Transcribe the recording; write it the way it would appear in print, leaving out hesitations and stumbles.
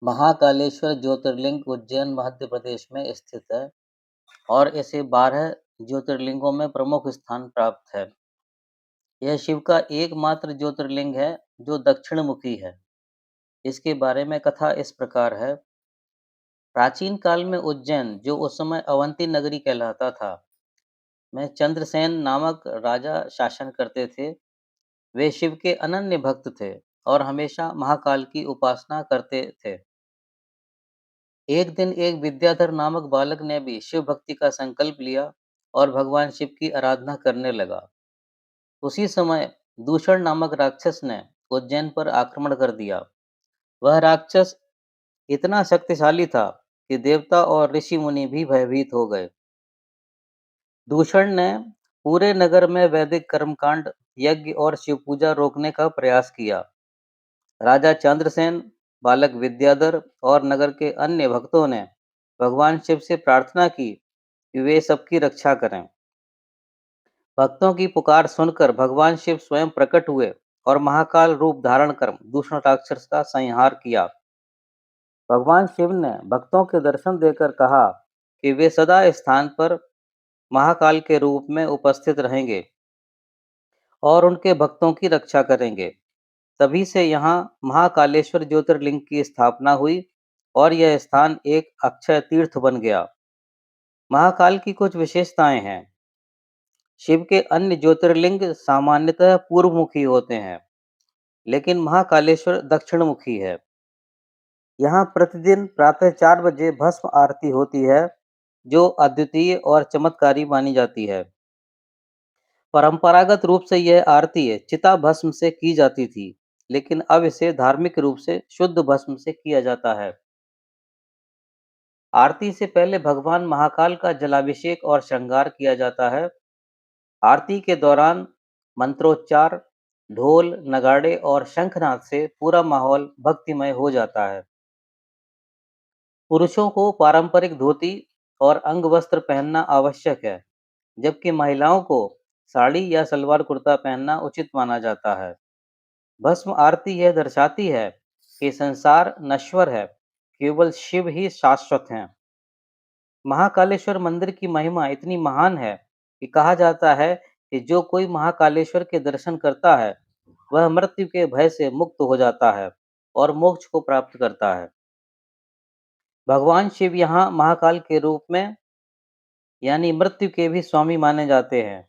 महाकालेश्वर ज्योतिर्लिंग उज्जैन मध्य प्रदेश में स्थित है और इसे 12 ज्योतिर्लिंगों में प्रमुख स्थान प्राप्त है। यह शिव का एकमात्र ज्योतिर्लिंग है जो दक्षिणमुखी है। इसके बारे में कथा इस प्रकार है। प्राचीन काल में उज्जैन, जो उस समय अवंती नगरी कहलाता था, में चंद्रसेन नामक राजा शासन करते थे। वे शिव के अनन्य भक्त थे और हमेशा महाकाल की उपासना करते थे। एक दिन एक विद्याधर नामक बालक ने भी शिव भक्ति का संकल्प लिया और भगवान शिव की आराधना करने लगा। उसी समय दूषण नामक राक्षस ने उज्जैन पर आक्रमण कर दिया। वह राक्षस इतना शक्तिशाली था कि देवता और ऋषि मुनि भी भयभीत हो गए। दूषण ने पूरे नगर में वैदिक कर्मकांड, यज्ञ और शिव पूजा रोकने का प्रयास किया। राजा चंद्रसेन, बालक विद्याधर और नगर के अन्य भक्तों ने भगवान शिव से प्रार्थना की कि वे सबकी रक्षा करें। भक्तों की पुकार सुनकर भगवान शिव स्वयं प्रकट हुए और महाकाल रूप धारण कर दूषण राक्षस का संहार किया। भगवान शिव ने भक्तों के दर्शन देकर कहा कि वे सदा इस स्थान पर महाकाल के रूप में उपस्थित रहेंगे और उनके भक्तों की रक्षा करेंगे। तभी से यहाँ महाकालेश्वर ज्योतिर्लिंग की स्थापना हुई और यह स्थान एक अक्षय तीर्थ बन गया। महाकाल की कुछ विशेषताएं हैं। शिव के अन्य ज्योतिर्लिंग सामान्यतः पूर्वमुखी होते हैं, लेकिन महाकालेश्वर दक्षिणमुखी है। यहाँ प्रतिदिन प्रातः 4 बजे भस्म आरती होती है, जो अद्वितीय और चमत्कारी मानी जाती है। परंपरागत रूप से यह आरती चिता भस्म से की जाती थी, लेकिन अब इसे धार्मिक रूप से शुद्ध भस्म से किया जाता है। आरती से पहले भगवान महाकाल का जलाभिषेक और श्रृंगार किया जाता है। आरती के दौरान मंत्रोच्चार, ढोल, नगाड़े और शंखनाद से पूरा माहौल भक्तिमय हो जाता है। पुरुषों को पारंपरिक धोती और अंगवस्त्र पहनना आवश्यक है, जबकि महिलाओं को साड़ी या सलवार कुर्ता पहनना उचित माना जाता है। भस्म आरती यह दर्शाती है कि संसार नश्वर है, केवल शिव ही शाश्वत हैं। महाकालेश्वर मंदिर की महिमा इतनी महान है कि कहा जाता है कि जो कोई महाकालेश्वर के दर्शन करता है, वह मृत्यु के भय से मुक्त हो जाता है और मोक्ष को प्राप्त करता है। भगवान शिव यहाँ महाकाल के रूप में यानी मृत्यु के भी स्वामी माने जाते हैं।